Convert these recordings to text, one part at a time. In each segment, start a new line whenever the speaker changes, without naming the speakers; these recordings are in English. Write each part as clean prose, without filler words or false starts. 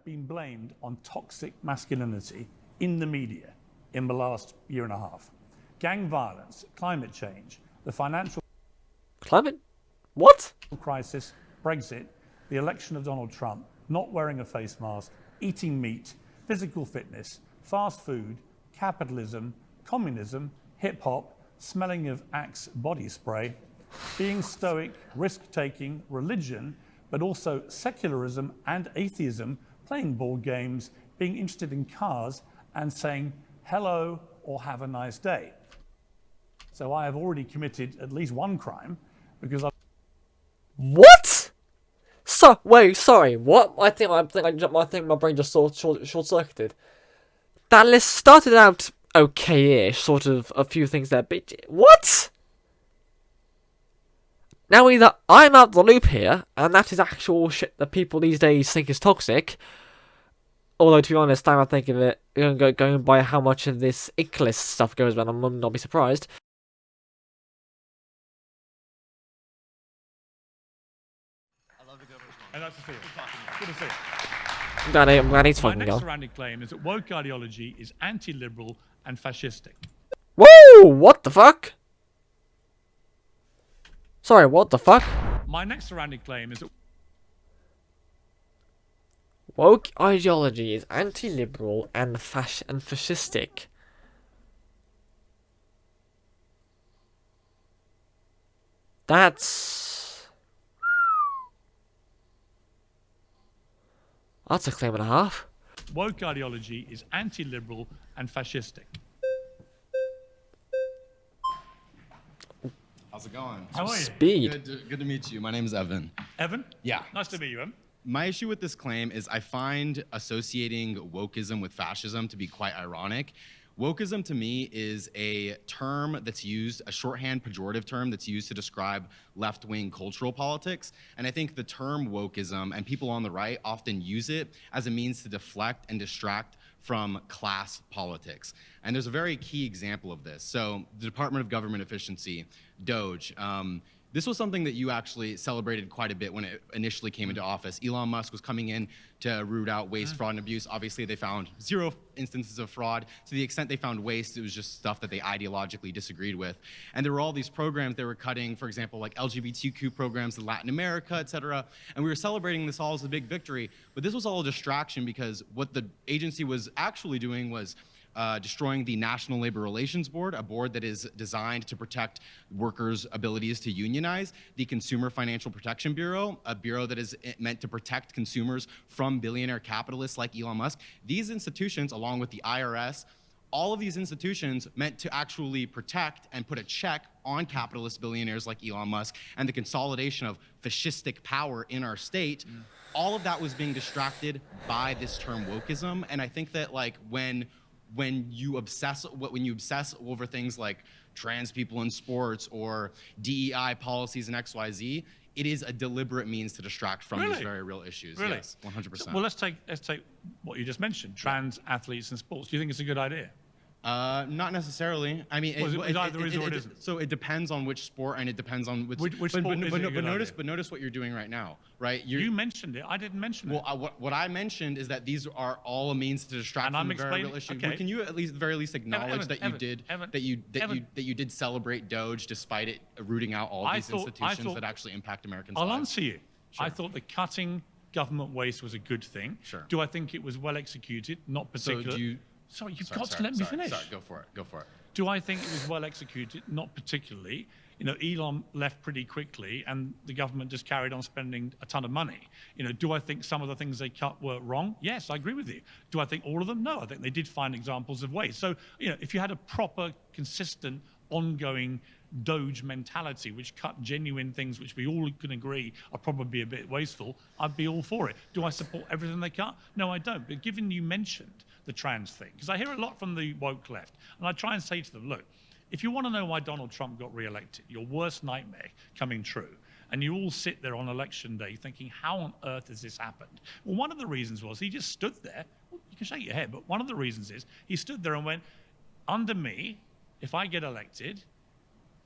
been blamed on toxic masculinity in the media in the last year and a half. Gang violence, climate change, the financial
Climate? What?
crisis, Brexit, the election of Donald Trump, not wearing a face mask, eating meat, physical fitness, fast food, capitalism, communism, hip-hop, smelling of Axe body spray, being stoic, risk-taking, religion, but also secularism and atheism, playing board games, being interested in cars, and saying hello or have a nice day. So I have already committed at least one crime because I've...
What? So wait, sorry. What? I think my brain just short-circuited. That list started out okay-ish, sort of a few things there, but what? Now either I'm out the loop here, and that is actual shit that people these days think is toxic. Although, to be honest, now I think of it, going by how much of this Ickless stuff goes around, I will not be surprised.
I love the good. And that's to see you. Good to see you.
I'm glad he's fucking
My next
gone.
surrounding claim is that woke ideology is anti-liberal and fascistic.
Whoa! What the fuck? Sorry, what the fuck?
My next surrounding claim is that
Woke ideology is anti-liberal and fascistic. That's a claim and a half.
woke ideology is anti-liberal and fascistic.
How's it going?
How are you?
Speed.
Good to meet you. My name is Evan.
Evan?
Yeah.
Nice to meet you, Evan.
My issue with this claim is I find associating wokeism with fascism to be quite ironic. Wokeism to me is a term that's used, a shorthand pejorative term that's used to describe left-wing cultural politics. And I think the term wokeism and people on the right often use it as a means to deflect and distract from class politics. And there's a very key example of this. So the Department of Government Efficiency, DOGE, this was something that you actually celebrated quite a bit when it initially came into office. Elon Musk was coming in to root out waste, fraud, and abuse. Obviously, they found 0 instances of fraud. To the extent they found waste, it was just stuff that they ideologically disagreed with. And there were all these programs they were cutting, for example, like LGBTQ programs in Latin America, et cetera. And we were celebrating this all as a big victory. But this was all a distraction because what the agency was actually doing was destroying the National Labor Relations Board, a board that is designed to protect workers' abilities to unionize, the Consumer Financial Protection Bureau, a bureau that is meant to protect consumers from billionaire capitalists like Elon Musk. These institutions, along with the IRS, all of these institutions meant to actually protect and put a check on capitalist billionaires like Elon Musk and the consolidation of fascistic power in our state. All of that was being distracted by this term wokeism. And I think that like when you obsess over things like trans people in sports or DEI policies and XYZ, it is a deliberate means to distract from these very real issues.
Really?
Yes, 100%.
Well, let's take what you just mentioned, trans athletes in sports. Do you think it's a good idea?
Not necessarily. I mean,
it either is or it isn't.
So it depends on which sport, and it depends on which
sport is it a good idea?
But notice what you're doing right now, right?
You mentioned it. I didn't mention it.
Well, what I mentioned is that these are all a means to distract from the very real issue.
Okay.
Well, can you at least very least acknowledge that you did celebrate Doge despite it rooting out all these institutions that actually impact Americans' lives?
I'll answer you.
Sure.
I thought the cutting government waste was a good thing.
Sure.
Do I think it was well executed? Not particularly.
So
Sorry, you've got to let me finish.
Sorry, go for it.
Do I think it was well executed? Not particularly. You know, Elon left pretty quickly and the government just carried on spending a ton of money. You know, do I think some of the things they cut were wrong? Yes, I agree with you. Do I think all of them? No, I think they did find examples of waste. So, you know, if you had a proper, consistent, ongoing Doge mentality, which cut genuine things which we all can agree are probably a bit wasteful, I'd be all for it. Do I support everything they cut? No, I don't. But given you mentioned the trans thing, because I hear a lot from the woke left, and I try and say to them, look, if you want to know why Donald Trump got re-elected, your worst nightmare coming true, and you all sit there on election day thinking, how on earth has this happened? Well, one of the reasons was he just stood there. Well, you can shake your head, but one of the reasons is he stood there and went, under me, if I get elected,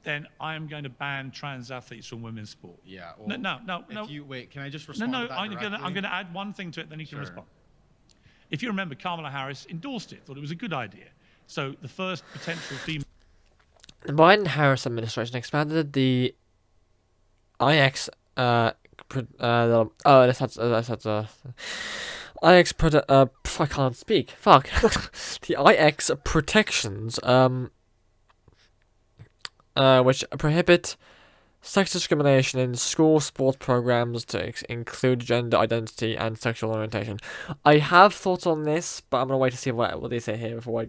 then I am going to ban trans athletes from women's sport.
Yeah. Well,
no.
Wait, can I just respond to that
I'm going to add one thing to it, then you can respond. If you remember, Kamala Harris endorsed it, thought it was a good idea. So the first potential female.
The Biden-Harris administration expanded the IX I can't speak. Fuck. The IX protections which prohibit sex discrimination in school sports programs to include gender identity and sexual orientation. I have thoughts on this, but I'm gonna wait to see what they say here before I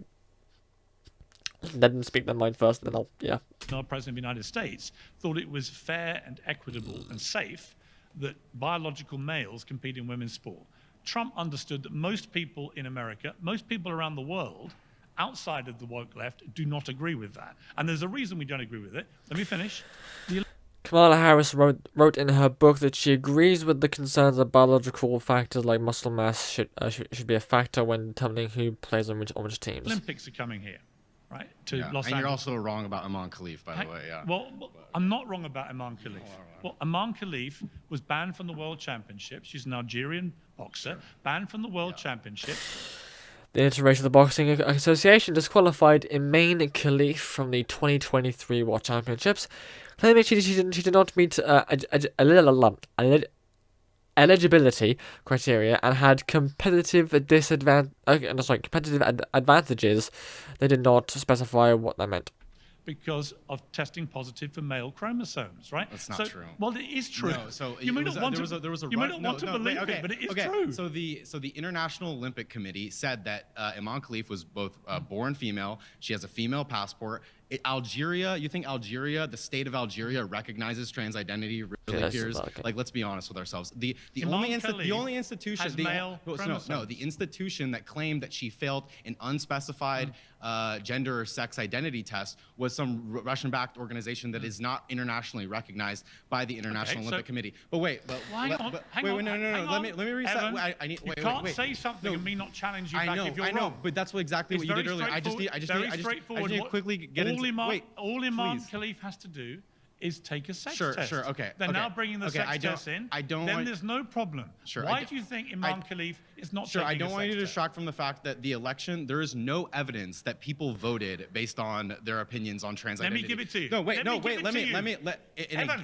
let them speak their mind first, and then I'll
President of the United States thought it was fair and equitable and safe that biological males compete in women's sport. Trump understood that most people in America, most people around the world, outside of the woke left, do not agree with that. And there's a reason we don't agree with it. Let me finish.
Kamala Harris wrote in her book that she agrees with the concerns that biological factors like muscle mass should be a factor when determining who plays on which teams.
Olympics are coming here, right? To
Yeah.
Los
And
Angeles.
you're also wrong about Imam Khalif, by the way. Yeah.
Well, I'm not wrong about Imam Khalif. Well, Imam Khalif was banned from the World Championships. She's an Algerian boxer, banned from the World Championships.
The International Boxing Association disqualified Imane Khalif from the 2023 World Championships, claiming she did not meet eligibility criteria and had competitive advantages. They did not specify what that meant.
Because of testing positive for male chromosomes, right?
That's not true.
Well, it is true.
No, so
you may not want to.
You
may not want to believe it, but it is true.
So the International Olympic Committee said that Imam Khalif was both born female. She has a female passport. Algeria, you think Algeria, the state of Algeria, recognizes trans identity? Really, Piers? Like, let's be honest with ourselves. The only institution, the institution that claimed that she failed an unspecified gender or sex identity test was some Russian-backed organization that is not internationally recognized by the International Olympic Committee. But wait,
hang on.
Let me reset.
Evan,
you
can't say something and me not challenge you back if you're wrong.
I know, but that's exactly what you did earlier. I just need to quickly get into.
All Imam Khalif has to do is take a sex test.
Sure, okay.
They're now bringing the sex test in. Then there's no problem. Why do you think Imam Khalif is not taking a sex test?
I don't want you to distract from the fact that the election, there is no evidence that people voted based on their opinions on trans identity.
Let me give it to you.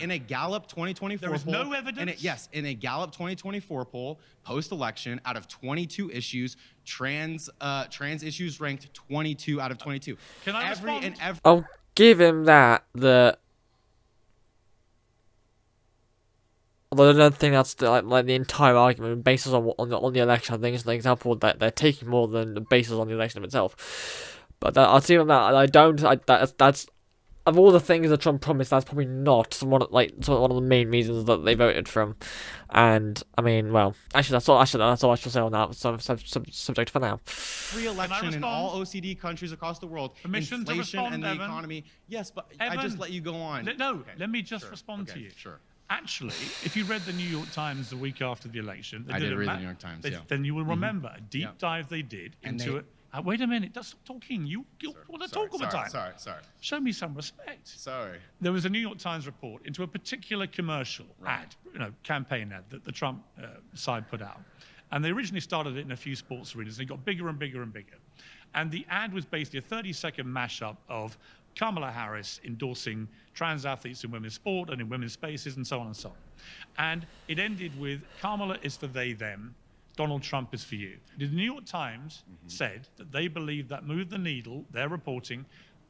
In a Gallup 2024
there is
poll.
No evidence?
In a Gallup 2024 poll, post-election, out of 22 issues, trans issues ranked 22 out of 22.
Can I respond?
I'll give him that. Although I don't think that's like the entire argument. Basis on the election, I think it's an example that they're taking more than the basis on the election itself. But I'll see on that. That's of all the things that Trump promised, that's probably not one of the main reasons that they voted from. And I mean, well, actually, that's all I should say on that subject for now.
Free election in all OECD countries across the world.
Permission
inflation
to respond,
and the
Evan.
economy. Yes, but
Evan,
I just let you go on.
Let me just respond to you.
Sure.
Actually, if you read the New York Times the week after the election,
I did read the New York Times.
Then you will remember a deep dive they did into it. Wait a minute, stop talking. You want to talk all the time.
Sorry.
Show me some respect.
Sorry.
There was a New York Times report into a particular commercial ad, campaign ad that the Trump side put out. And they originally started it in a few sports arenas, and it got bigger and bigger and bigger. And the ad was basically a 30-second mashup of Kamala Harris endorsing trans athletes in women's sport and in women's spaces and so on and so on. And it ended with Kamala is for they, them, Donald Trump is for you. The New York Times said that they believe that moved the needle, their reporting,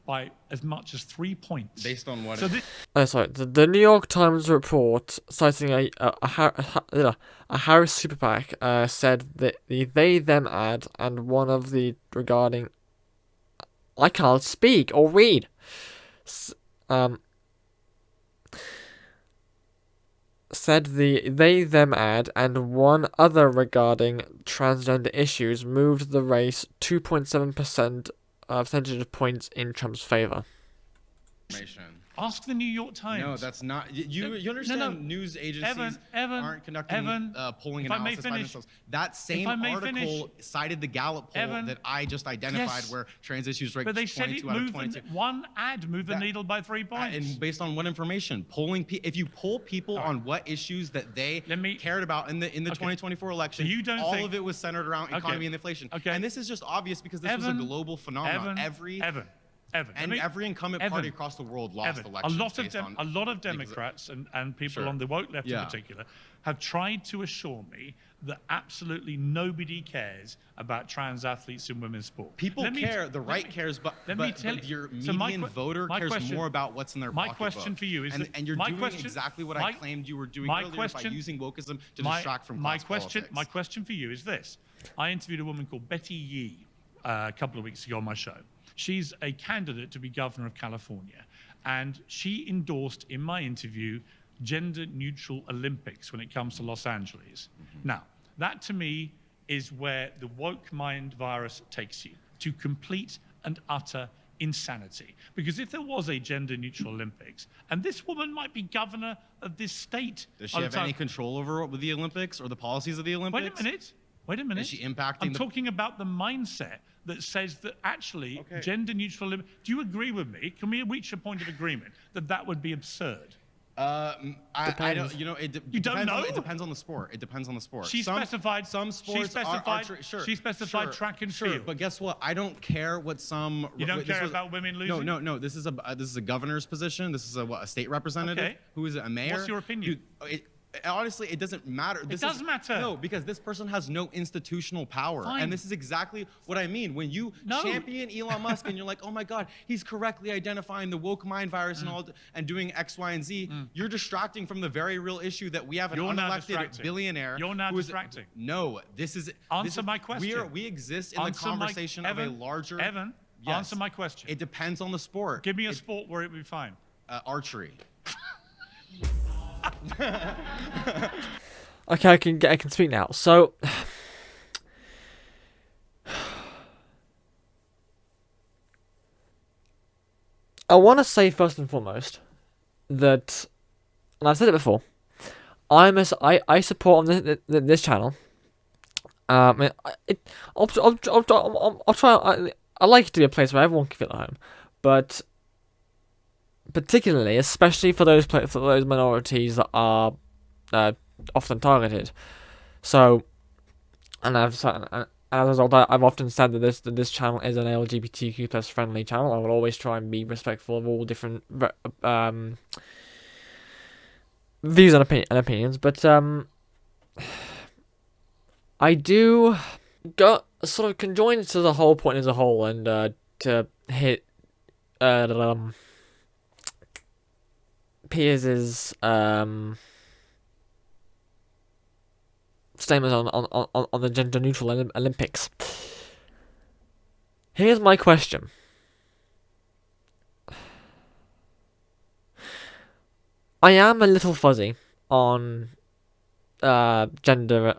by as much as 3 points.
Based on what?
The New York Times report, citing a Harris super PAC, said that the they-them ad and one of the regarding... I can't speak or read. Said the they-them ad and one other regarding transgender issues moved the race 2.7% percentage points in Trump's favor.
Ask the New York Times.
No, that's not. You understand news agencies aren't conducting polling analysis by themselves. That same article cited the Gallup poll that I just identified where trans issues ranked 22 out of 22.
One ad moved the needle by 3 points.
And based on what information? If you poll people on what issues that they cared about in the 2024 election,
so
all of it was centered around economy and inflation. And this is just obvious because this was a global phenomenon. Every incumbent party across the world lost elections.
A lot of Democrats and people on the woke left in particular have tried to assure me that absolutely nobody cares about trans athletes in women's sport.
People care, the right cares, but your median voter cares more about what's in their pocketbook.
My question for you is,
and you're doing exactly what I claimed you were doing earlier by using wokeism to distract from class politics.
My question for you is this. I interviewed a woman called Betty Yee a couple of weeks ago on my show. She's a candidate to be governor of California, and she endorsed in my interview gender-neutral Olympics when it comes to Los Angeles. Now, that to me is where the woke mind virus takes you, to complete and utter insanity. Because if there was a gender-neutral Olympics, and this woman might be governor of this state.
Does she have any control over the Olympics or the policies of the Olympics?
Wait a minute.
Is she impacting?
I'm talking about the mindset that says that actually gender-neutral. Do you agree with me? Can we reach a point of agreement that would be absurd?
I don't. You know,
you don't know.
It depends on the sport. It depends on the sport.
She specified
some sports.
She specified track and field.
But guess what? I don't care what some.
You don't care about women losing.
No. This is a governor's position. This is a state representative.
Okay.
Who is it? A mayor?
What's your opinion?
Honestly, it doesn't matter.
It does matter.
No, because this person has no institutional power.
Fine.
And this is exactly what I mean. When you champion Elon Musk and you're like, oh my God, he's correctly identifying the woke mind virus and doing X, Y, and Z, you're distracting from the very real issue that we have an unelected billionaire.
You're now distracting.
No, this is...
Answer my question.
We exist in the conversation of a larger...
Evan, answer my question.
It depends on the sport.
Give me a sport where it would be fine.
Archery.
Okay, I can speak now. So, I want to say first and foremost that, and I've said it before, I support on this channel. I'll try. I like it to be a place where everyone can feel at home, but particularly, especially for those minorities that are often targeted. So, and as a result, I've often said that this channel is an LGBTQ plus friendly channel. I will always try and be respectful of all different views and opinions. But I do sort of conjoin to the whole point as a whole, and to hit Piers' statements on the gender neutral Olympics. Here's my question. I am a little fuzzy on gender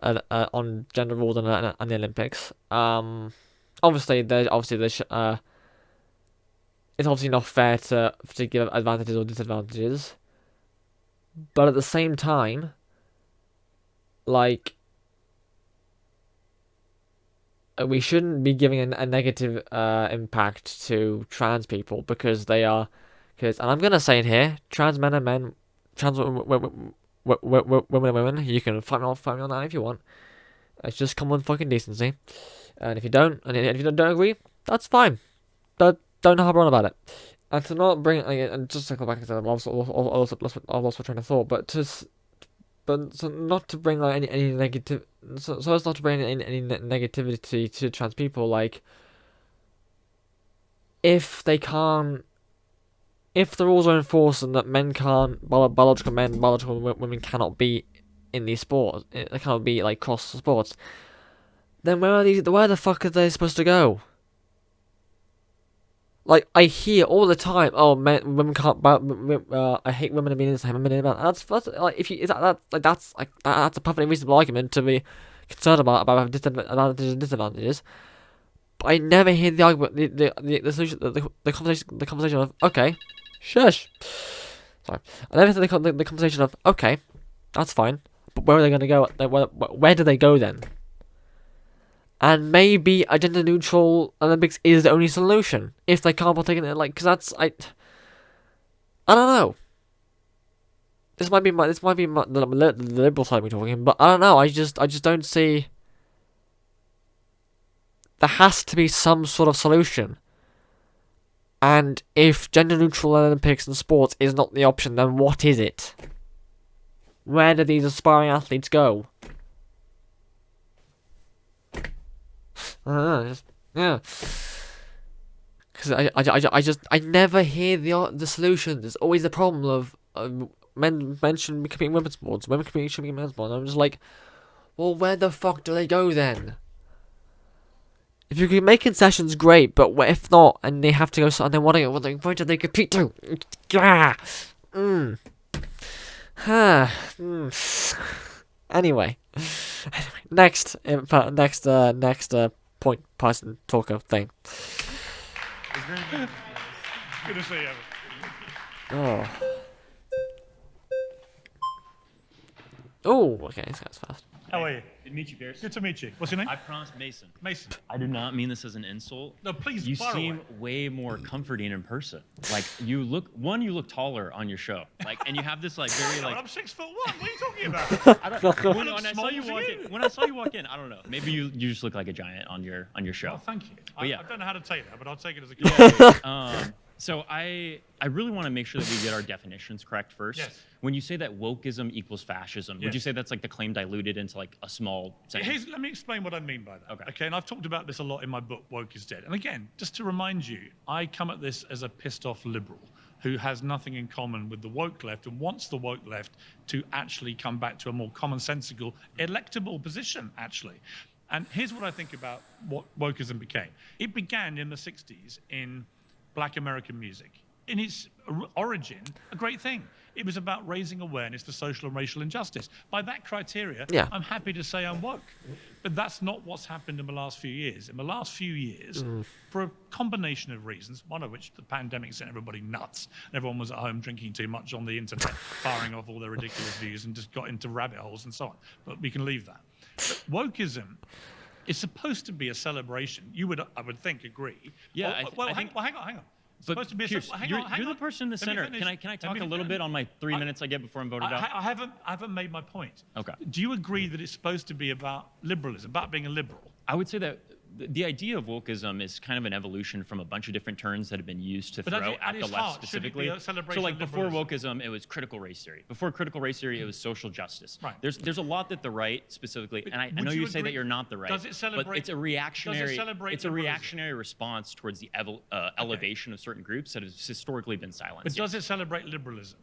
rules and the Olympics. Obviously it's obviously not fair to give advantages or disadvantages. But at the same time, like, we shouldn't be giving a negative impact to trans people because and I'm gonna say it here, trans men and men, trans women and women, you can fight me on that if you want. It's just common fucking decency. And if you don't agree, that's fine. Don't harp on about it. And to not bring, and just to go back and say, I've also lost my train of thought, but not to bring like any negative, so as not to bring any negativity to trans people. Like, if the rules are enforced and that biological men, biological women cannot be in these sports, they cannot be like cross sports, then where the fuck are they supposed to go? Like, I hear all the time, oh, women can't. I hate women being in this. I hate women being about. That's like, that's a perfectly reasonable argument to be concerned about advantages and disadvantages. But I never hear the argument, the solution, the conversation of, okay, Shush. Sorry. And then the conversation of, okay, that's fine, but where are they going to go? Where do they go then? And maybe a gender-neutral Olympics is the only solution if they can't partake in it. Like, because that's I don't know. This might be the liberal side of me talking, but I don't know. I just don't see. There has to be some sort of solution. And if gender-neutral Olympics and sports is not the option, then what is it? Where do these aspiring athletes go? I don't know, yeah. Because I never hear the solution. There's always the problem of men should be competing in women's sports, women should be in men's sports. I'm just like, well, where the fuck do they go then? If you can make concessions, great, but if not, and they have to go, and then where do they compete to? Anyway, next point person talker thing.
Good to see you.
Oh. Oh, okay, this guy's fast.
How are you?
Good to meet you, Piers.
Good to meet you. What's your name?
I pronounce Mason.
Mason.
I do not mean this as an insult.
No, please.
You
fire
seem
away.
way more comforting in person. Like you look taller on your show. Like, and you have this like very
But
like.
I'm 6'1". What are you talking about?
I don't, when,
look
when I saw
small
you
to
walk
you.
in, when I saw you walk in, I don't know. Maybe you just look like a giant on your show.
Well, thank you.
yeah.
I don't know how to take that, but I'll take it as a compliment.
So I really want to make sure that we get our definitions correct first.
Yes.
When you say that wokeism equals fascism, would you
Yes.
say that's like the claim diluted into like a small sentence?
Let me explain what I mean by that.
Okay.
And I've talked about this a lot in my book, Woke is Dead. And again, just to remind you, I come at this as a pissed off liberal who has nothing in common with the woke left and wants the woke left to actually come back to a more commonsensical, electable position, actually. And here's what I think about what wokeism became. It began in the 60s in Black American music. In its origin, a great thing. It was about raising awareness to social and racial injustice. By that criteria,
Yeah.
I'm happy to say I'm woke. But that's not what's happened in the last few years. In the last few years, for a combination of reasons, one of which the pandemic sent everybody nuts. And everyone was at home drinking too much on the internet, firing off all their ridiculous views and just got into rabbit holes and so on. But we can leave that. But wokeism is supposed to be a celebration. You would, I would think, agree.
Yeah,
Well,
I think-
hang on. It's
But
supposed to be
Pierce,
hang on.
you're the person in the
Let me
center.
finish.
Can I
Let
talk
me
a little
finish.
bit on my 3 minutes I get before I'm voted out?
I haven't made my point.
Okay.
Do you agree that it's supposed to be about liberalism, about being a liberal?
I would say that the idea of wokeism is kind of an evolution from a bunch of different terms that have been used to
But
throw
at
at the
its
left
heart, should it
specifically.
be a celebration
So like
of
before
liberalism?
wokeism, it was critical race theory. Before critical race theory, it was social justice.
Right.
There's a lot that the right specifically, and I
would
know
you
you say that
agree-
you're not the right,
Does it celebrate-
but it's a
does it
reactionary.
celebrate
It's a
liberalism?
reactionary response towards the elevation of certain groups that has historically been silenced.
But does it celebrate liberalism?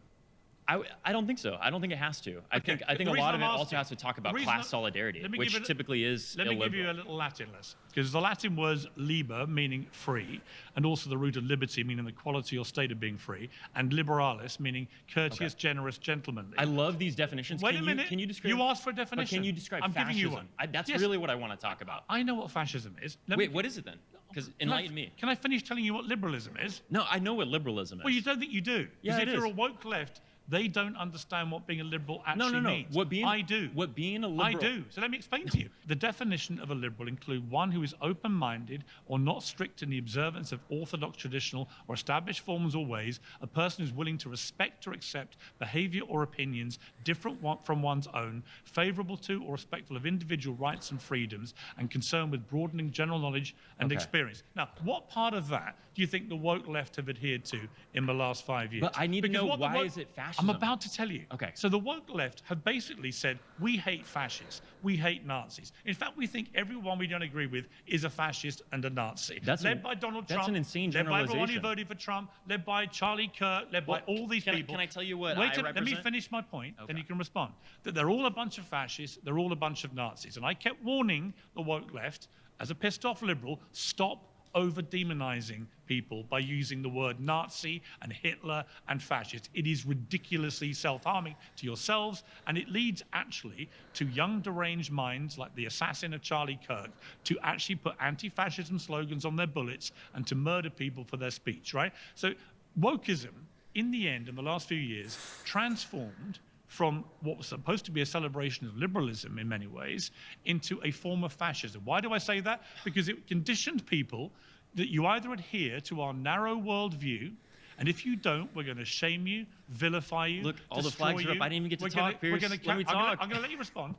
I don't think so. I don't think it has to. I think
The
a
reason
lot of
I'm
it also
asking-
has to talk about
the reason
class
I-
solidarity,
let me
which
give it-
typically is
Let me
illiberal.
give you a little Latin lesson, because the Latin was liber, meaning free, and also the root of liberty, meaning the quality or state of being free, and liberalis, meaning courteous, generous, gentlemanly.
I love these definitions.
Wait a minute.
Can you describe?
You asked for a
But
definition.
can you describe
I'm
fascism?
giving you one.
That's
Yes.
really what I want to talk about.
I know what fascism is.
Wait, what is it then? Because enlighten me.
Can I finish telling you what liberalism is?
No, I know what liberalism is.
Well, you don't think you do.
Yeah,
Because
it
if you're
is.
a woke left, they don't understand what being a liberal actually
no.
means. I do.
What being a
I
liberal?
do. So let me explain to you. The definition of a liberal include one who is open-minded or not strict in the observance of orthodox, traditional, or established forms or ways, a person who's willing to respect or accept behavior or opinions different from one's own, favorable to or respectful of individual rights and freedoms, and concerned with broadening general knowledge and
Okay.
experience. Now, what part of that do you think the woke left have adhered to in the last 5 years?
But I need to
Because
know
what the
why
woke-
is it fascism?
I'm about to tell you.
Okay.
So the woke left have basically said, we hate fascists, we hate Nazis. In fact, we think everyone we don't agree with is a fascist and a Nazi.
That's
led by Donald Trump.
an insane
led by everyone who
generalization.
voted for Trump, led by Charlie Kirk, led
Well,
by all these
can
people.
I tell you what
Wait,
I
let me
represent?
finish my point, then
Okay.
you can respond. That they're all a bunch of fascists, they're all a bunch of Nazis. And I kept warning the woke left, as a pissed off liberal, stop over-demonizing people by using the word Nazi and Hitler and fascist. It is ridiculously self-harming to yourselves, and it leads actually to young deranged minds like the assassin of Charlie Kirk to actually put anti-fascism slogans on their bullets and to murder people for their speech, right? So wokeism in the end, in the last few years, transformed from what was supposed to be a celebration of liberalism in many ways into a form of fascism. Why do I say that? Because it conditioned people that you either adhere to our narrow worldview, and if you don't, we're going to shame you, vilify you.
Look, all the flags are up. I didn't even get to talk, Piers. Let me talk.
I'm going to let you respond.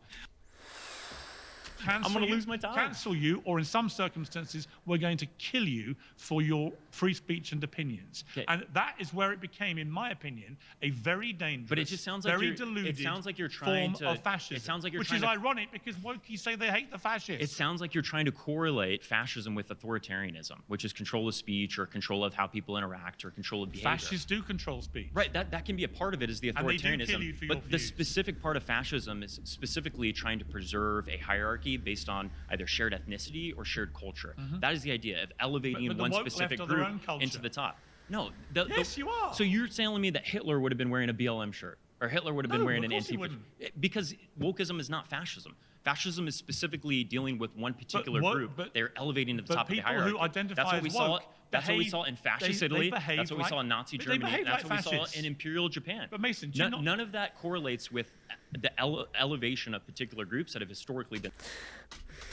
I'm going to lose my time.
Cancel you, or in some circumstances, we're going to kill you for your free speech and opinions.
Okay.
And that is where it became, in my opinion, a very dangerous,
But it just sounds like
very deluded
it sounds like you're trying
form
to,
of fascism.
It sounds like you're
which
trying
is
to,
ironic because wokies say they hate the fascists.
It sounds like you're trying to correlate fascism with authoritarianism, which is control of speech or control of how people interact or control of behavior.
Fascists do control speech.
Right, that can be a part of it, is the
And they do
authoritarianism.
kill you for your
But the
views.
specific part of fascism is specifically trying to preserve a hierarchy based on either shared ethnicity or shared culture. That is the idea of elevating
But the
one
woke
specific
left are their
group
own culture.
into the top. No,
Yes, you are.
So you're telling me that Hitler would have been wearing a BLM shirt, or Hitler would have been
No,
wearing
of
an
course he
Antifa?
wouldn't.
Because wokeism is not fascism. Fascism is specifically dealing with one particular
woke-
group.
but-
They're elevating to the
but
top of the
people
hierarchy.
who identify
That's what
as
we saw.
woke
That's what we
behave-
saw in fascist
they
Italy.
behave
That's what we
like-
saw in Nazi
they
Germany.
behave
That's
like
what we saw
fascists.
in Imperial Japan.
But Mason, do you not-
none of that correlates with the elevation of particular groups that have historically been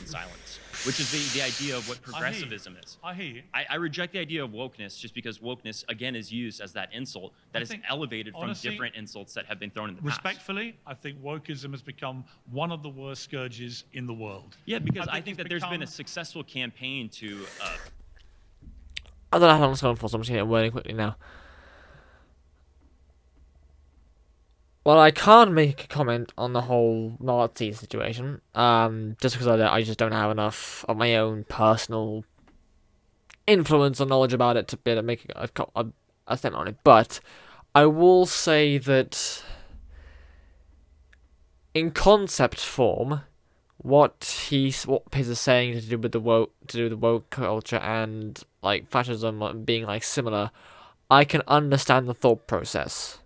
in silence, which is the idea of what progressivism is.
I hear you.
I reject the idea of wokeness just because wokeness, again, is used as that insult that is
think,
elevated from
honestly,
different insults that have been thrown in the past.
Respectfully, I think wokeism has become one of the worst scourges in the world.
Yeah, because I think
it's
that there's been a
become-
successful campaign to
I don't know how long it's going for, so I'm just going to get wording quickly now. Well, I can't make a comment on the whole Nazi situation, just because I just don't have enough of my own personal influence or knowledge about it to be able to make a statement on it. But I will say that in concept form, what Piers is saying to do with the woke culture and like fascism being like similar, I can understand the thought process.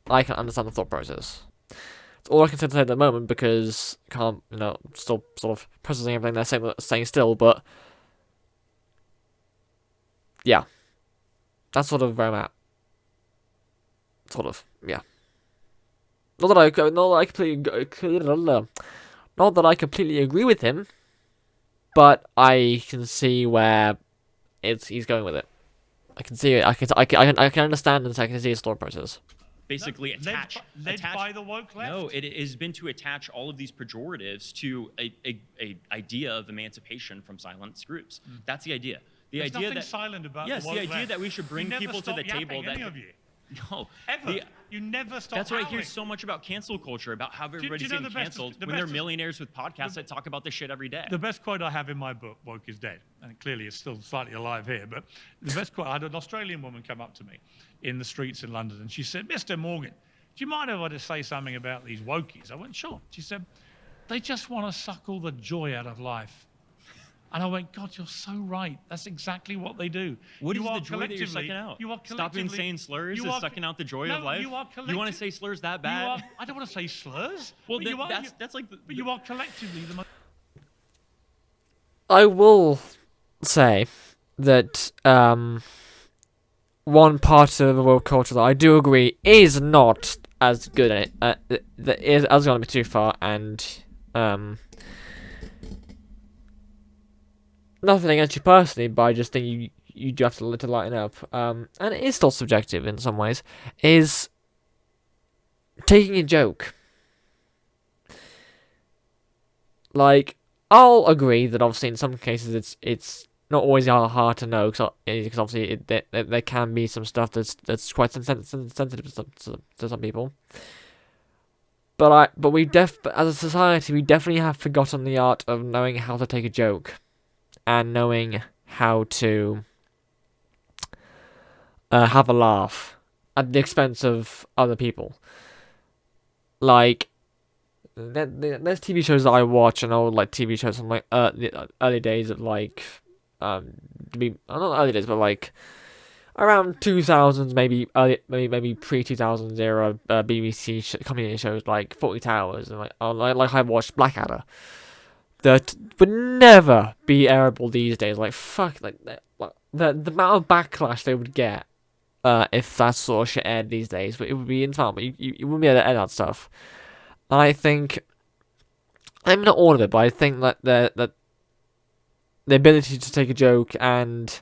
It's all I can say at the moment because can't still sort of processing everything they're saying still, but yeah, that's sort of where I'm at. Sort of, yeah. Not that I completely agree with him, but I can see where he's going with it. I can see it. I can understand and I can see his thought process.
basically
Led by the woke left?
No, it has been to attach all of these pejoratives to a idea of emancipation from silenced groups. That's the idea.
There's nothing silent about
yes,
the woke
the idea
left.
that we should bring
You never
people to the
stop
table.
yapping,
That
any of you.
no,
Ever. You never stop
That's why I hear
howling.
so much about cancel culture, about how
do
everybody's
you know
getting
the best-
canceled
the
when they're
best-
millionaires with podcasts that talk about this shit every day.
The best quote I have in my book, Woke is Dead, and clearly it's still slightly alive here, but the best quote, I had an Australian woman come up to me in the streets in London, and she said, Mr. Morgan, do you mind if I just say something about these wokies? I went, sure. She said, they just want to suck all the joy out of life. And I went, God, you're so right. That's exactly what they do.
What
You
is
are
the joy that you're sucking
collectively-
out?
You are
Stopping
collectively-
saying slurs
you
is
are-
sucking out the joy
No,
of life?
you are
You want to say slurs that bad?
I don't want to say slurs.
Well,
but you are,
that's like
but you are collectively the most.
I will say that one part of the world culture that I do agree is not as good at it. That is going to be too far, and nothing against you personally, but I just think you do have to lighten up. And it is still subjective in some ways. Is taking a joke. Like, I'll agree that obviously in some cases it's not always hard to know because obviously there can be some stuff that's quite sensitive to some people. But as a society we definitely have forgotten the art of knowing how to take a joke, and knowing how to have a laugh at the expense of other people. Like, there's TV shows that I watch, and old like TV shows from like the early days of like not early days, but like around 2000s, maybe pre 2000s era BBC comedy shows like 40 Towers, and like I watched Blackadder, that would never be airable these days. Like fuck, like the amount of backlash they would get if that sort of shit aired these days, but it would be in time. But you wouldn't be able to edit that stuff. And I think, I mean, not all of it, but I think that the ability to take a joke and,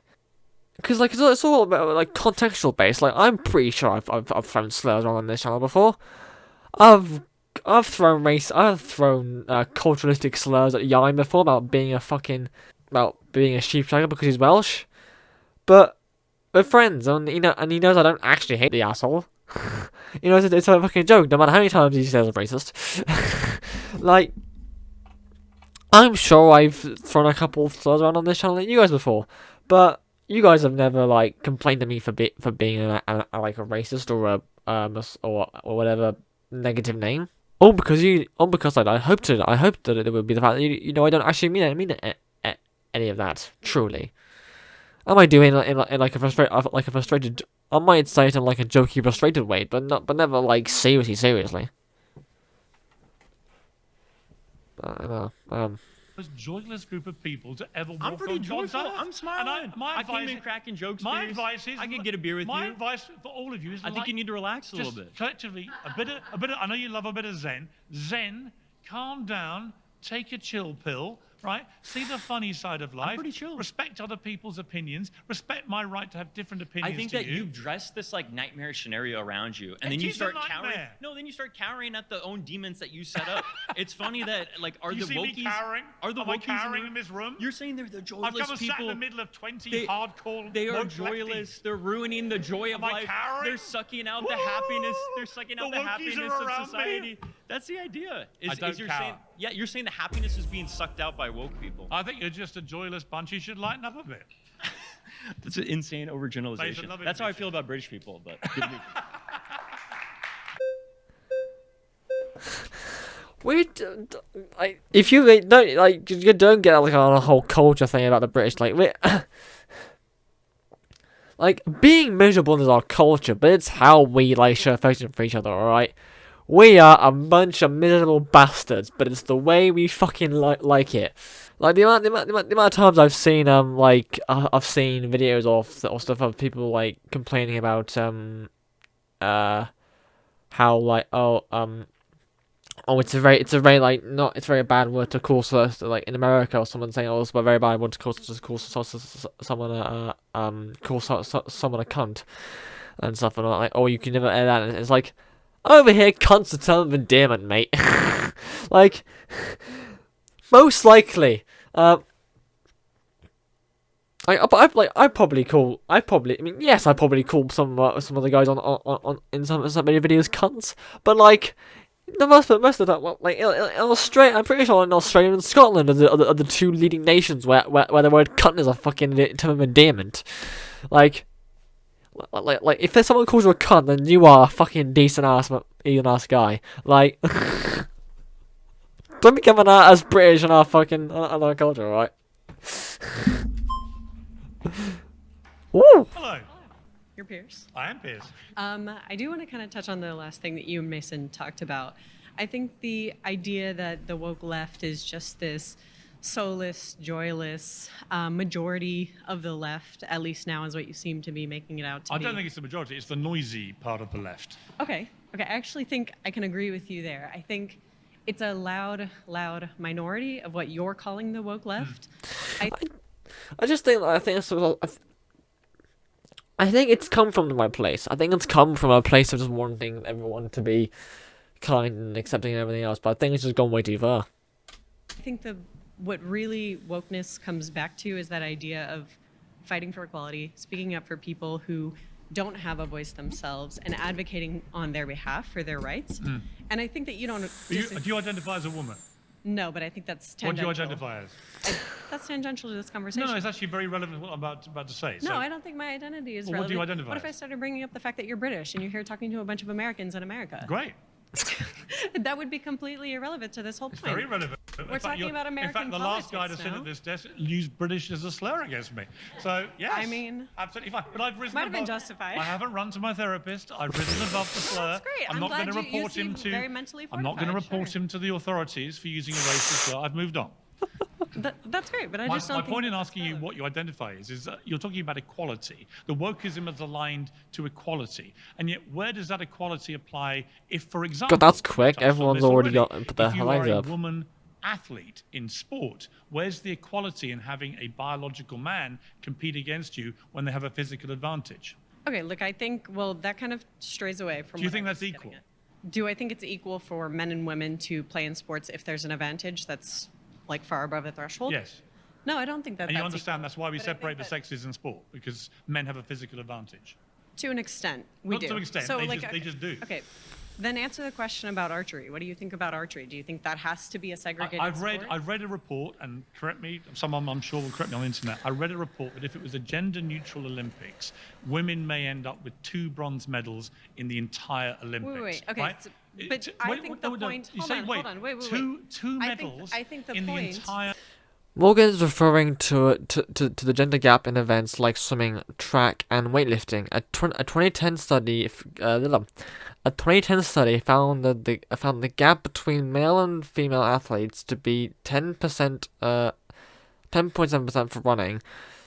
because like it's all about like contextual based. Like I'm pretty sure I've thrown slurs on this channel before. I've thrown culturalistic slurs at Yain before about being a sheepshagger because he's Welsh, but we're friends, and he knows I don't actually hate the asshole. He knows it's a fucking joke, no matter how many times he says I'm racist. Like, I'm sure I've thrown a couple of slurs around on this channel at you guys before, but you guys have never like complained to me for being a racist or or whatever negative name. All because I hoped that it would be the fact that I don't actually mean any of that truly. I might do it in like a frustrated. I might say it in like a jokey, frustrated way, but never like seriously.
Most joyless group of people to ever walk
I'm pretty
on God's
joyful.
earth.
I'm smiling.
And my
I
advice,
came in cracking jokes.
my
Piers.
advice is,
I could get a beer with
my
you.
advice for all of you is,
I think you need to relax a little
just
bit.
collectively, a bit of. I know you love a bit of Zen. Zen, calm down, take a chill pill. Right? See the funny side of life.
pretty chill.
Respect other people's opinions. Respect my right to have different opinions.
I think that you've dressed this like nightmarish scenario around you, and then
It
you
is a
start
nightmare.
cowering. No, then you start cowering at the own demons that you set up. It's funny that like are
you
the
see
wokies?
me cowering?
Are the
Am I
wokies
cowering in this room?
You're saying they're the
I've
joyless
come and sat in
people.
the middle of 20
They-
hardcore.
They are
woke
joyless.
lefties.
They're ruining the joy of
Am I
life.
cowering?
They're sucking out the
Woo!
happiness. They're sucking out
The
the
wokies
happiness
are
of
around me.
society. That's the idea.
I don't
you're
cower.
saying, yeah, you're saying the happiness is being sucked out by woke people.
I think you're just a joyless bunch. You should lighten up a bit.
That's an insane overgeneralization.
love it,
That's how I
Richard.
feel about British people, but good news.
If you don't like, you don't get like on a whole culture thing about the British. Like being miserable is our culture, but it's how we like show affection for each other. All right, we are a bunch of miserable bastards, but it's the way we fucking like it. Like the amount of times I've seen I've seen videos or stuff of people like complaining about how like it's a very like not it's a very bad word to call like in America or someone saying it's a very bad word to call someone a cunt and stuff and like you can never air that, and it's like over here cunt's a term of endearment, mate. Like most likely I probably call some of the guys on in some many videos cunts, but like most of the time, like in Australia, I'm pretty sure in Australia and Scotland are the two leading nations where the word cunt is a fucking term of endearment. Like if there's someone calls you a cunt, then you are a fucking decent ass guy. Like don't become as British in our fucking on our culture, right? Woo!
Hello,
You're Piers.
I am Piers.
I do want to kind of touch on the last thing that you and Mason talked about. I think the idea that the woke left is just this soulless, joyless majority of the left, at least now is what you seem to be making it out to
I
be.
don't think it's the majority. It's the noisy part of the left.
Okay. I actually think I can agree with you there. I think it's a loud minority of what you're calling the woke left.
I just think I think it's come from the right place. I think it's come from a place of just wanting everyone to be kind and accepting and everything else, but I think it's just gone way too far.
I think what really wokeness comes back to is that idea of fighting for equality, speaking up for people who don't have a voice themselves, and advocating on their behalf for their rights. And I think that you don't.
Do you identify as a woman?
No, but I think that's
What do
tangential.
you identify as?
That's tangential to this conversation.
No, it's actually very relevant to what I'm about to say.
No,
So,
I don't think my identity is
Well, what do you
relevant.
identify
What if I
as?
started bringing up the fact that you're British and you're here talking to a bunch of Americans in America?
great.
That would be completely irrelevant to this whole point.
Very relevant.
We're talking about American
In fact, the last guy to
politics
sit
now.
at this desk used British as a slur against me. So, yes.
I mean,
absolutely fine. But I've risen
might have been
above-
justified.
I haven't run to my therapist. I've risen above the slur.
That's great. I'm
not
glad
going to
you
report him
seem
to.
very mentally
I'm not going to
fortified,
report
sure.
him to the authorities for using a racist slur. I've moved on.
That's great, but I
My
just don't think
point in
that's
asking you
relevant.
what you identify is that you're talking about equality. The wokeism is aligned to equality. And yet, where does that equality apply if, for example...
God, that's
we've
quick.
touched on
Everyone's
this
already got put their
if you
hands
are a
up.
woman athlete in sport, where's the equality in having a biological man compete against you when they have a physical advantage?
Okay, look, I think, well, that kind of strays away from
Do you
what I
think
was
that's
getting
equal?
at. Do I think it's equal for men and women to play in sports if there's an advantage that's like far above the threshold?
Yes.
No, I don't think that
And you
that's
understand
equal.
that's why we
But I think
separate the
that
sexes in sport, because men have a physical advantage.
to an extent, we
Not
do.
to an extent,
So,
they
like,
just do.
Okay, then answer the question about archery. What do you think about archery? Do you think that has to be a segregated
I've
sport?
read a report, and correct me, someone I'm sure will correct me on the internet. I read a report that if it was a gender-neutral Olympics, women may end up with 2 bronze medals in the entire Olympics.
Wait. Okay,
right?
but I think the point.
You
Hold
say,
on,
wait,
hold on. Wait.
two medals
I think the
in
point.
the entire.
Morgan's referring to the gender gap in events like swimming, track, and weightlifting. A 2010 study, a 2010 study found that the gap between male and female athletes to be 10%, 10.7% for running,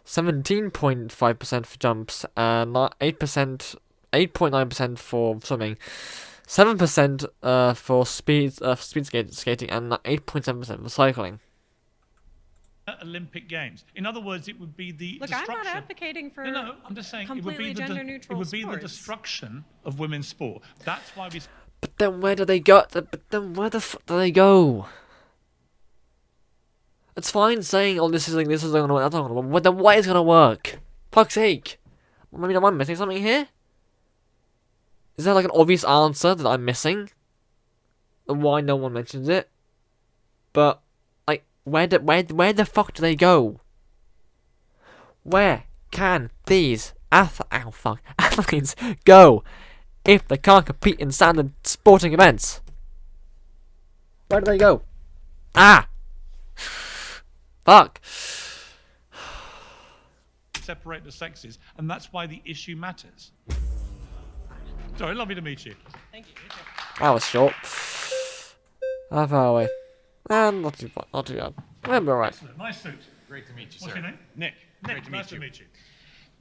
17.5% for jumps, 8.9% for swimming, 7% for speed skating, and 8.7% for cycling.
Olympic Games. In other words, it would be the
Look,
destruction.
I'm not advocating for
No, I'm just saying it would
completely
be
gender-neutral
it would be the
sports.
destruction of women's sport. That's why we.
But then where do they go? But then where the fuck do they go? It's fine saying, "Oh, this is gonna work, that's not gonna work." But then what is gonna work? Fuck's sake! I mean, am I missing something here? Is there like an obvious answer that I'm missing? And why no one mentions it? But like, where the fuck do they go? Where can these athletes go if they can't compete in standard sporting events? Where do they go? Ah! Fuck.
Separate the sexes, and that's why the issue matters. Sorry, lovely to meet you.
Thank you.
That was short. How far away? Not too bad. We'll be alright.
Excellent, nice suit.
Great to meet you,
What's
sir.
your name?
Nick. Great
Nick,
to
nice
meet you.
to meet you.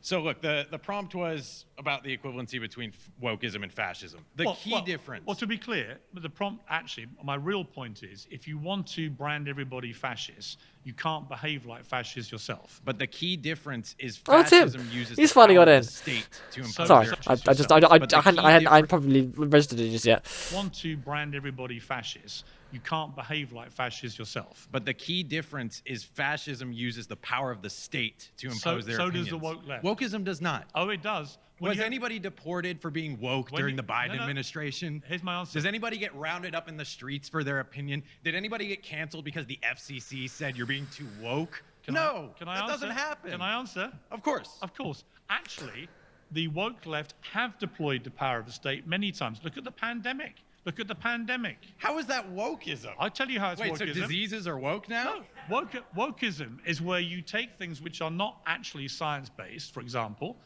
So look, the prompt was about the equivalency between wokeism and fascism. The key difference.
Well, to be clear, the prompt actually, my real point is, if you want to brand everybody fascist, you can't behave like fascists yourself.
But the key difference is
Oh, it's him.
fascism uses
He's
the
finally
power
got
of
in.
the state to impose
Sorry,
their
I
interests.
just
But the key
I hadn't
difference-
probably registered it just yet.
Want to brand everybody fascist, you can't behave like fascists yourself.
But the key difference is fascism uses the power of the state to impose their
so
opinions.
does the woke left.
Wokeism does not.
Oh, it does. When
Was
you-
anybody deported for being woke
When
during
you-
the Biden
no.
administration?
Here's my answer.
Does anybody get rounded up in the streets for their opinion? Did anybody get canceled because the FCC said you're being too woke?
Can
No,
I
that
answer?
doesn't happen.
Can I answer?
Of course.
Of course. Actually, the woke left have deployed the power of the state many times. Look at the pandemic. Look at the pandemic.
How is that wokeism?
I'll tell you how it's
Wait,
wokeism.
so diseases are woke now?
No, wokeism is where you take things which are not actually science-based, for example,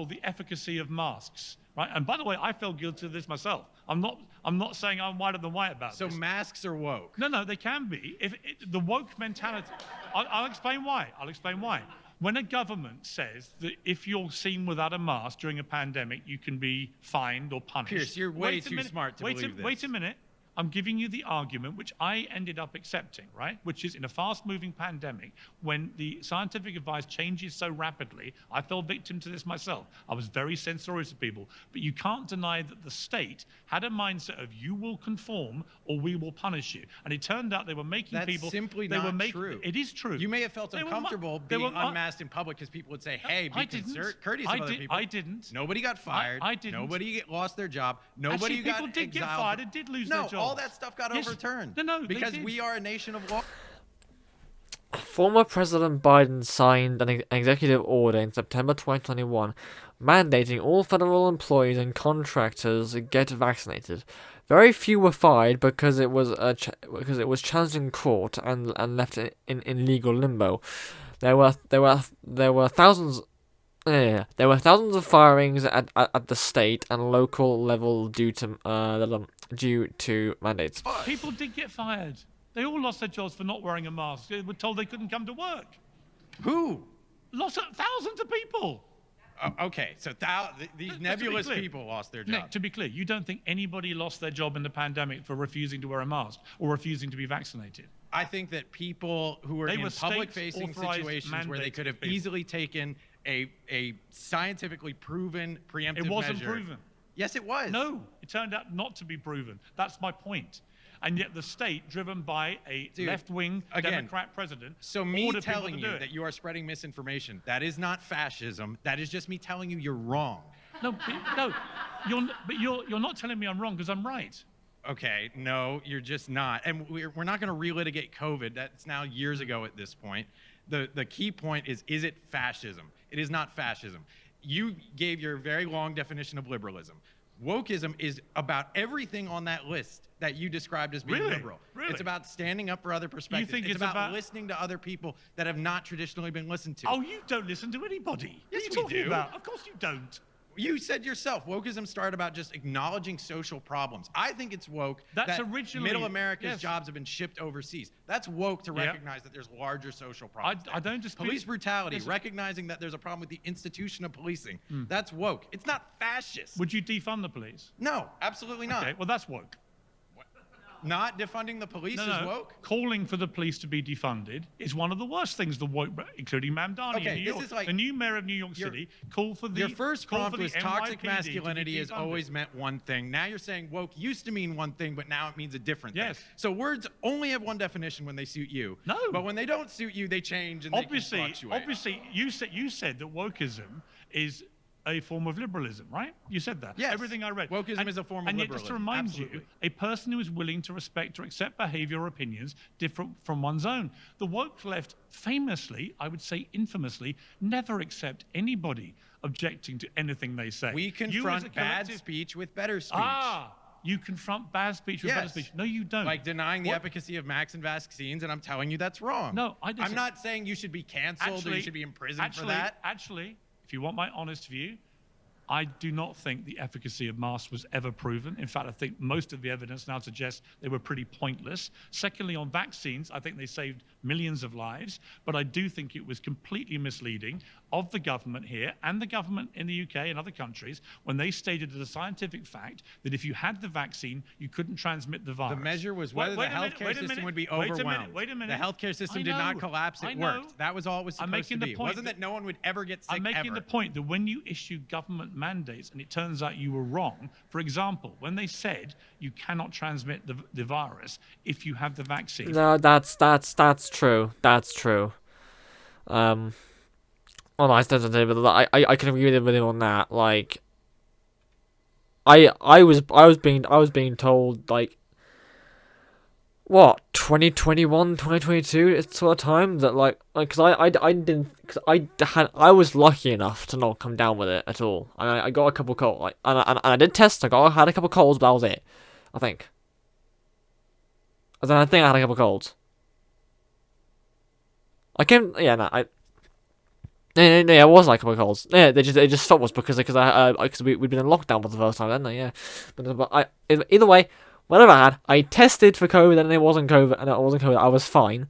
the efficacy of masks, right? And by the way, I feel guilty of this myself. I'm not saying I'm whiter than white about
So
this.
masks are woke.
No, they can be. The woke mentality, I'll explain why. When a government says that if you're seen without a mask during a pandemic, you can be fined or punished.
Pierce, you're way
Wait a
too
minute,
smart to believe this.
Wait a minute. I'm giving you the argument which I ended up accepting, right? Which is in a fast-moving pandemic, when the scientific advice changes so rapidly, I fell victim to this myself. I was very censorious of people. But you can't deny that the state had a mindset of you will conform or we will punish you. And it turned out they were making
That's
people...
simply
they were
not
making,
true.
It is true.
You may have felt
They were
uncomfortable
they
being
were-
unmasked in public because people would say, hey,
I
be
didn't.
courteous
I
of other
did-
people.
I didn't.
Nobody got fired.
I didn't.
Nobody lost their job. Nobody
Actually,
got
people did get
exiled.
fired and did lose their
No,
jobs.
all that stuff got
Yes.
overturned.
No, they
because
did.
we are a nation of law.
Former President Biden signed an executive order in September 2021 mandating all federal employees and contractors get vaccinated. Very few were fired because it was challenged in court and left in legal limbo. There were thousands. There were thousands of firings at the state and local level due to mandates.
People did get fired. They all lost their jobs for not wearing a mask. They were told they couldn't come to work.
Who?
Thousands of people.
Okay, so these
Just to be
nebulous
clear,
people lost their jobs.
Nick, to be clear, you don't think anybody lost their job in the pandemic for refusing to wear a mask or refusing to be vaccinated?
I think that people who were
They
in
were
public-facing
state-authorized
situations where they could have
mandated people.
easily taken a scientifically proven preemptive
It wasn't
measure.
proven.
Yes, it was.
No, it turned out not to be proven. That's my point. And yet the state, driven by a
Dude,
left-wing
again,
Democrat president,
So me
ordered people
telling
to do
you
it.
that you are spreading misinformation, that is not fascism. That is just me telling you you're wrong.
No, you're not telling me I'm wrong because I'm right.
Okay, no, you're just not. And we're not going to relitigate COVID. That's now years ago at this point. The key point is it fascism? It is not fascism. You gave your very long definition of liberalism. Wokeism is about everything on that list that you described as being
Really?
liberal.
Really?
It's about standing up for other perspectives.
think
it's
it's
about,
about-
listening to other people that have not traditionally been listened to.
Oh, you don't listen to anybody.
Yes,
what are you
we
talking
do.
about? Of course you don't.
You said yourself, wokeism started about just acknowledging social problems. I think it's woke
That's
that
originally-
middle America's
yes.
jobs have been shipped overseas. That's woke to
Yeah.
recognize that there's larger social problems.
I don't dispute-
Police brutality,
Listen.
recognizing that there's a problem with the institution of policing. That's woke. It's not fascist.
Would you defund the police?
No, absolutely not.
Okay, well that's woke.
Not defunding the police
No,
is
no.
woke?
Calling for the police to be defunded is one of the worst things the woke, including Mamdani
Okay,
in New
this
York.
is like-
the new mayor of New York
your-
City called for the
Your first
called
prompt
for the
was toxic
NYPD to be
masculinity has
defunded.
always meant one thing. Now you're saying woke used to mean one thing, but now it means a different
Yes.
thing. So words only have one definition when they suit you.
No.
But when they don't suit you, they change and they can fluctuate.
Obviously, you said that wokeism is a form of liberalism, right? You said that.
Yes.
Everything I read.
Wokeism is a form of
and yet, just to
liberalism.
remind
Absolutely.
you, a person who is willing to respect or accept behavior or opinions different from one's own. The woke left famously, I would say infamously, never accept anybody objecting to anything they say.
We
You as a
confront bad
collective-
speech with better speech.
You confront bad speech with better
Yes.
speech. No, you don't.
Like denying the
What-
efficacy of vaccines, and I'm telling you that's wrong.
No, I
I'm
disagree.
not saying you should be canceled or you should be imprisoned for that.
Actually, if you want my honest view, I do not think the efficacy of masks was ever proven. In fact, I think most of the evidence now suggests they were pretty pointless. Secondly, on vaccines, I think they saved millions of lives, but I do think it was completely misleading of the government here and the government in the UK and other countries when they stated as a scientific fact that if you had the vaccine, you couldn't transmit the virus.
The measure was
Wait-
whether
wait
the
a minute,
healthcare
wait a
system
minute,
would be
wait a minute,
overwhelmed.
wait a minute.
The healthcare system
I
did not
know,
collapse,
I
it
know.
worked. That was all it was
I'm
supposed to
making the
be. It
point
wasn't
that-
that no one would ever get sick
I'm making
ever.
the point that when you issue government mandates and it turns out you were wrong, for example, when they said you cannot transmit the virus if you have the vaccine.
No, that's true. That's true. Well, I don't know, but I can agree with him on that. Like, I was being told like, what, 2021, 2022, it's sort of time that like cause I didn't, cause I was lucky enough to not come down with it at all. I got a couple colds, like, and I did test. I had a couple colds, but that was it. I think. I think I had a couple colds. Yeah, it was like a couple colds. Yeah, they just stopped us because we'd been in lockdown for the first time, hadn't they? Yeah, but either way, whatever I had, I tested for COVID and it wasn't COVID, I was fine.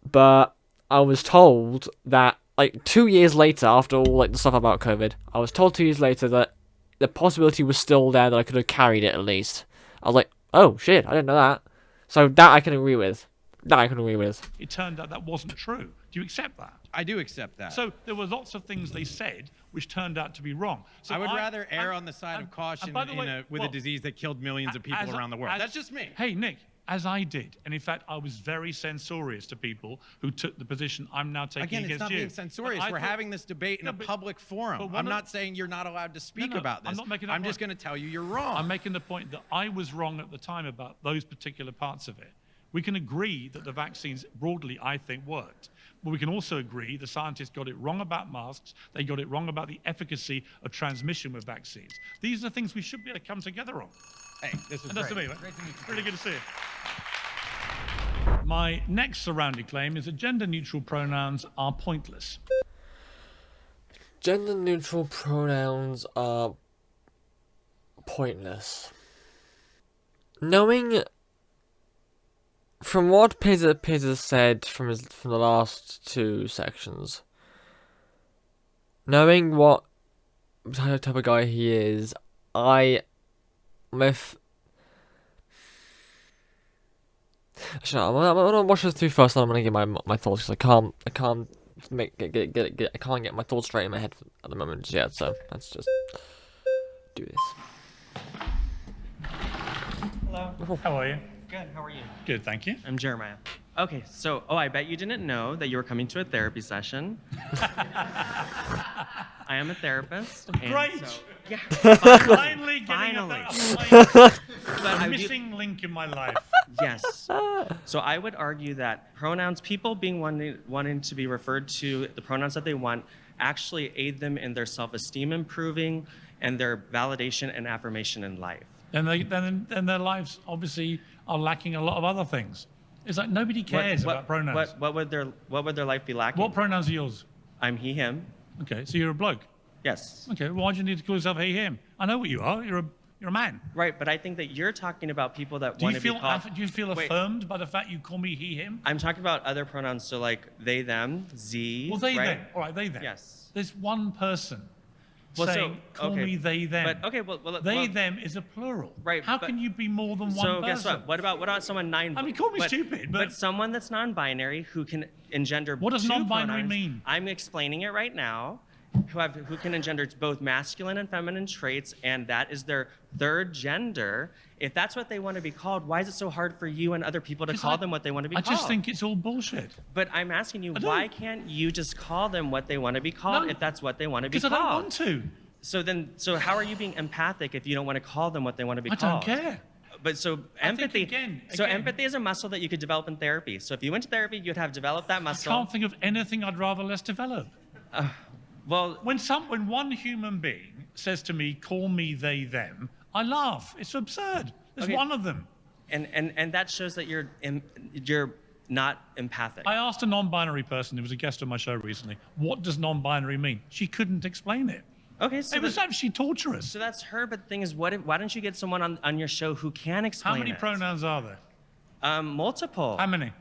But I was told that like 2 years later, after all like the stuff about COVID, I was told 2 years later that the possibility was still there that I could have carried it at least. I was like, oh shit, I didn't know that. So that I can agree with.
It turned out that wasn't true. Do you accept that?
I do accept that.
So there were lots of things they said which turned out to be wrong. So
I would rather err on the side of caution
by the way,
with a disease that killed millions of people around the world. That's just me.
Hey, Nick, as I did, and in fact, I was very censorious to people who took the position I'm now taking
Again,
against
it's not
you.
being censorious.
But I
We're
thought-
having this debate in
No,
a
but-
public forum.
but one
I'm
of-
not saying you're not allowed to speak
No,
about this.
I'm not making that
I'm just going
point.
to tell you you're wrong.
I'm making the point that I was wrong at the time about those particular parts of it. We can agree that the vaccines broadly, I think, worked. But we can also agree the scientists got it wrong about masks. They got it wrong about the efficacy of transmission with vaccines. These are things we should be able to come together on.
Hey, this is
And that's to
great.
me, right? Really good to see you. My next surrounding claim is that gender-neutral pronouns are pointless.
Gender-neutral pronouns are pointless. Knowing from what Piers has said from the last two sections, knowing what type of guy he is, Actually, no, I'm gonna watch this through first, and I'm gonna get my thoughts because I can't I can't get my thoughts straight in my head at the moment just yet. So let's just do this.
Hello.
How are you?
Good. How are you?
Good, thank you.
I'm Jeremiah. Okay, so I bet you didn't know that you were coming to a therapy session. I am a therapist. and
Great.
So, yeah.
Finally getting a
But I do-
missing link in my life.
Yes. So I would argue that pronouns, people being wanting to be referred to the pronouns that they want, actually aid them in their self-esteem improving and their validation and affirmation in life.
And then their lives obviously are lacking a lot of other things. It's like nobody cares about pronouns.
What would their life be lacking?
What pronouns are yours?
I'm he, him.
Okay, so you're a bloke.
Yes.
Okay, well, why do you need to call yourself he, him? I know what you are. You're a man.
Right, but I think that you're talking about people that
Do
want
you
to be
feel
called.
do you feel
Wait.
affirmed by the fact you call me he, him?
I'm talking about other pronouns, so like they, them, z.
Well, they,
right?
them. All right, they, them.
Yes.
There's one person
Well,
saying, call
okay.
me they, them.
But okay, well,
They, them is a plural.
Right,
How
but-
can you be more than one
So
person?
guess what? What about someone nine?
I mean, call me stupid, but-
someone that's non-binary who can engender.
What does
two
non-binary
pronouns.
mean?
I'm explaining it right now. Who can engender both masculine and feminine traits, and that is their third gender. If that's what they want to be called, why is it so hard for you and other people to call them what they want to be
I
called?
just think it's all bullshit.
But I'm asking you,
don't.
why can't you just call them what they want to be called
No,
if that's what they want to be
Because
called?
I don't want to.
So how are you being empathic if you don't want to call them what they want to be
I
called?
don't care.
But so
I think
empathy.
again-
Empathy is a muscle that you could develop in therapy. So if you went to therapy, you'd have developed that
I
muscle.
can't think of anything I'd rather less develop.
Well,
When one human being says to me, call me they, them, I laugh. It's absurd. There's
Okay.
one of them.
and that shows that you're not empathic.
I asked a non-binary person who was a guest on my show recently, what does non-binary mean? She couldn't explain it.
Okay, so
It was actually torturous.
so that's her. But the thing is, why don't you get someone on your show who can explain
How many
it?
pronouns are there?
Multiple.
How many?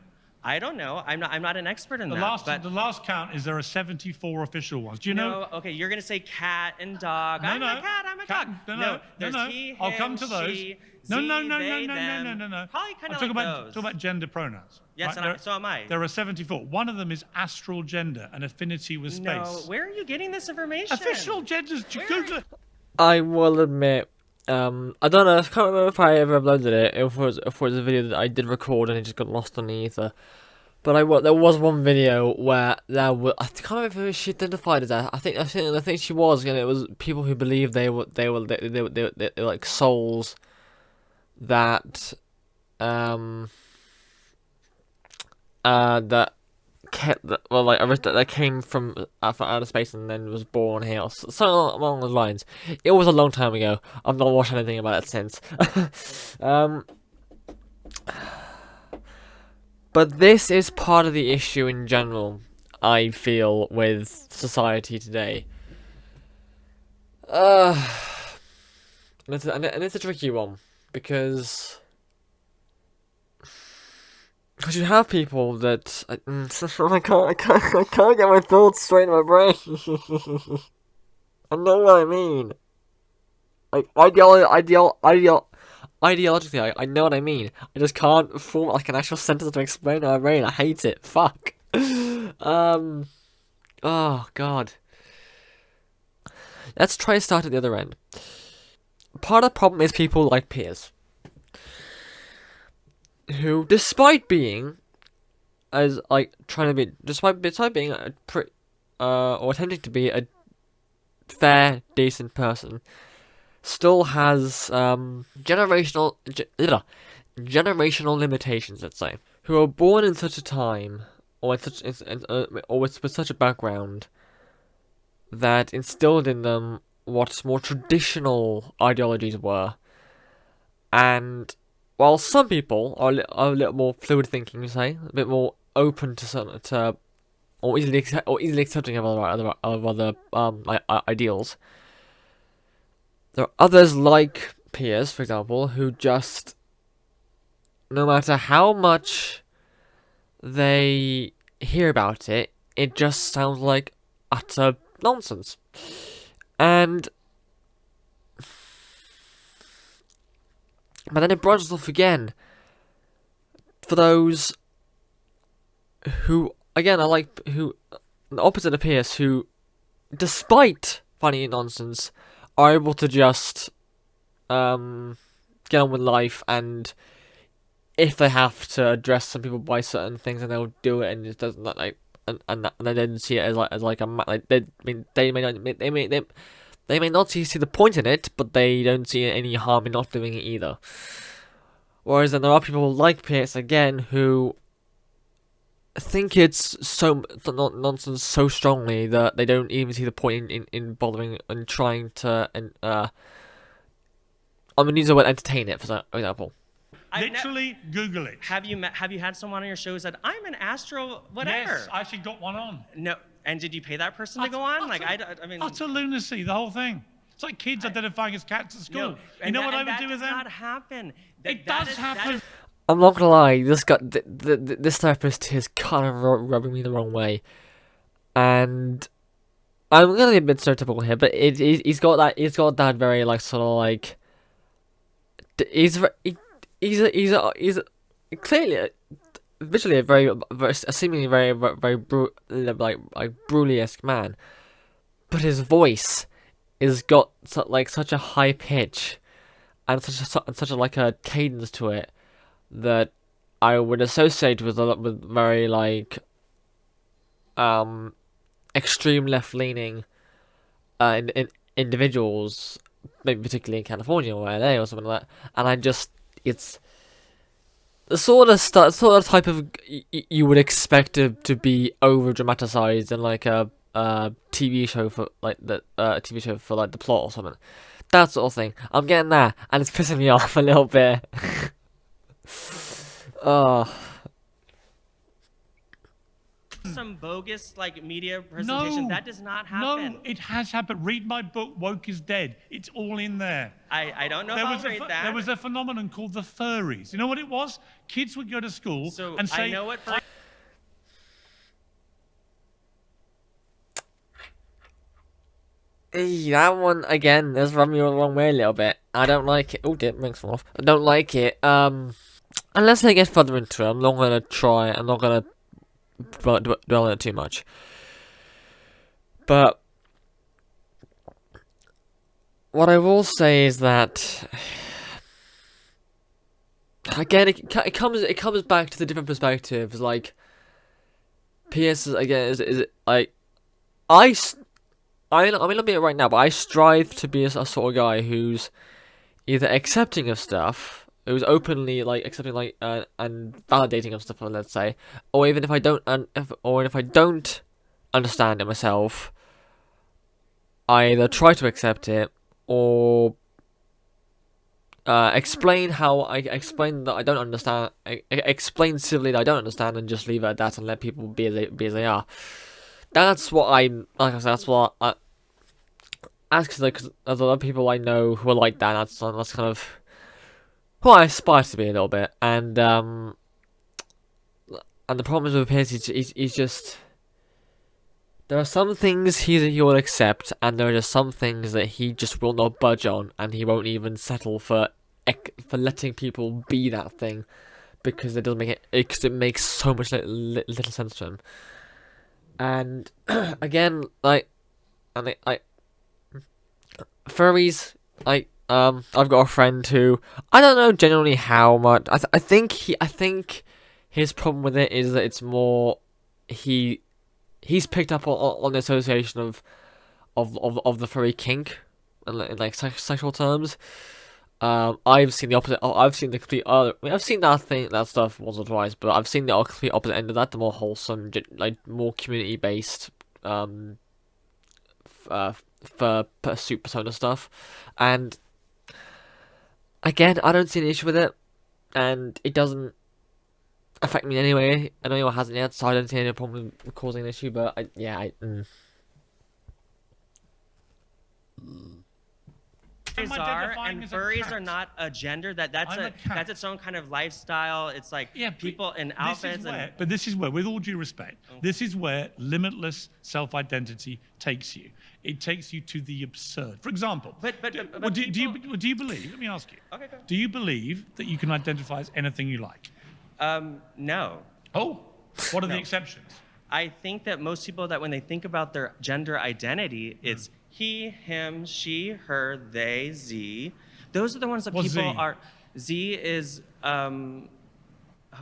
I don't know. I'm not an expert in
The
that. but
last count is there are 74 official ones. Do you know?
no, okay, you're gonna say cat and dog.
No,
I'm
no.
a cat. I'm a
Cat-
dog.
no,
there's
no.
he,
I'll
him,
come to those.
she,
No,
ze,
no, no,
they,
no,
them.
no, no, no, no.
Probably kind
I'm
of
talking
like
about,
those.
talking about gender pronouns.
Yes,
right?
and so am I.
There are 74. One of them is astral gender, an affinity with space.
No, where are you getting this information?
Official genders. Google it.
I will admit, I don't know. I can't remember if I ever uploaded it. If it was a video that I did record and it just got lost on the ether. But there was one video where I can't remember who she identified as that. I think she was, and it was people who believed they were like souls that that that came from outer space and then was born here, something along those lines. It was a long time ago. I've not watched anything about it since. But this is part of the issue in general, I feel, with society today. And it's a tricky one, because you have people that I can't get my thoughts straight in my brain. I know what I mean. Like ideologically, I know what I mean. I just can't form like an actual sentence to explain it in my brain. I hate it. Fuck. Oh god. Let's try to start at the other end. Part of the problem is people like Piers, who, despite being despite being a or attempting to be a fair, decent person, still has generational limitations, let's say, who are born in such a time or with such a background that instilled in them what more traditional ideologies were. And while some people are a little more fluid thinking, say, a bit more open to or easily accepting of other ideals, there are others like Piers, for example, who just no matter how much they hear about it, it just sounds like utter nonsense. And but then it branches off again for those who, again, who, the opposite of Piers, who, despite finding it nonsense, are able to just get on with life, and if they have to address some people by certain things, and they'll do it, and it doesn't like, and they didn't see it as like a like they may not see the point in it, but they don't see any harm in not doing it either. Whereas then there are people like Piers again who think it's so nonsense so strongly that they don't even see the point in bothering and trying to use the word entertain it, for example.
Literally, Google it.
Have you had someone on your show who said, I'm an astro whatever?
Yes, I actually got one on.
No, and did you pay that person to go on? Like, I mean,
Utter lunacy, the whole thing. It's like kids identifying as cats at school.
no,
You know what I would do with them?
That does not happen.
It does happen.
I'm not gonna lie, this therapist is kind of rubbing me the wrong way, and I'm gonna be a bit stereotypical here, but he's got that very like sort of like he's clearly visually a very seemingly very Bruley-esque man, but his voice is got such a high pitch and such a like a cadence to it that I would associate with very like extreme left leaning in individuals, maybe particularly in California or LA or something like that. And it's the sort of type of you would expect to be over dramatized in like a TV show for like the like the plot or something. That sort of thing. I'm getting that, and it's pissing me off a little bit. Oh.
Some bogus like media presentation. That does not happen.
No, it has happened. Read my book, Woke is Dead. It's all in there.
I don't know if I'll read that.
There was a phenomenon called the furries. You know what it was? Kids would go to school and say...
I know what...
That one, again, is rubbing me the wrong way a little bit. I don't like it. Oh, dear, rings fall off. I don't like it. Unless I get further into it, I'm not going to try. I'm not going to dwell on it too much. But what I will say is that, again, it comes back to the different perspectives. Like, Piers, again, is like, I mean, I'll be it right now, but I strive to be a sort of guy who's either accepting of stuff, who's openly like accepting like and validating of stuff, let's say, or even if I don't, if I don't understand it myself, I either try to accept it or explain that I don't understand, explain civilly that I don't understand, and just leave it at that and let people be as they are. That's what like I said. That's what because there's a lot of people I know who are like that. That's kind of who I aspire to be a little bit. And the problem is with Piers, he's just, there are some things he will accept, and there are just some things that he just will not budge on, and he won't even settle for letting people be that thing, because it doesn't make it, because it makes so much little sense to him. And again, furries, I've got a friend who, I don't know genuinely how much, I think his problem with it is that it's more, he's picked up on the association of the furry kink, in like sexual terms. I've seen the opposite. I've seen the complete other. I mean, I've seen that stuff once or twice, but I've seen the complete opposite end of that. The more wholesome, like more community based, for pursuit persona stuff. And again, I don't see an issue with it, and it doesn't affect me anyway. I know it hasn't yet, so I don't see any problem with causing an issue. But
I'm
are,
identifying
and
as a
furries
cat.
are not a gender. That's
I'm a cat.
that's its own kind of lifestyle. It's like
Yeah, but
people in
this
outfits
is where,
and
but this is where, with all due respect, this is where limitless self-identity takes you. It takes you to the absurd. For example,
But
do you believe? Let me ask you.
Okay, go.
Do you believe that you can identify as anything you like?
No.
Oh, what are the
No.
exceptions?
I think that most people that when they think about their gender identity, it's he, him, she, her, they, Z. Those are the ones that
What's
people
Z?
are. Z is oh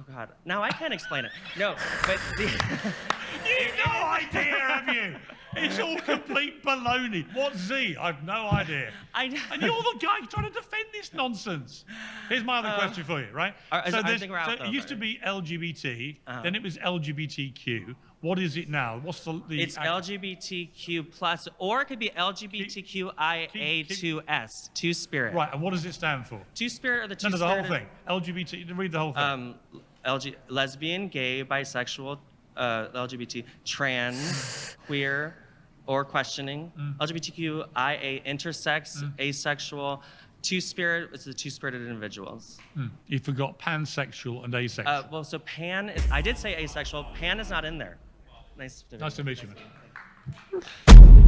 God. Now I can't explain it. No, but
You've no idea, have you? It's all complete baloney. What's Z? I've no idea. And you're the guy trying to defend this nonsense. Here's my other question for you, right?
I
there's-
think we're out,
it
though,
used to
sorry.
be LGBT, then it was LGBTQ. What is it now? What's the
it's LGBTQ plus, or it could be LGBTQIA2S, Two Spirit.
Right, and what does it stand for?
Two Spirit or the Two
No, the whole
Spirit.
thing. LGBT, read the whole thing.
Lesbian, gay, bisexual, LGBT, trans, queer, or questioning, LGBTQIA, intersex, asexual, two-spirit, it's the two-spirited individuals.
You forgot pansexual and asexual.
Well, so pan, I did say asexual, pan is not in there. Nice to meet you.
Nice to meet you, man.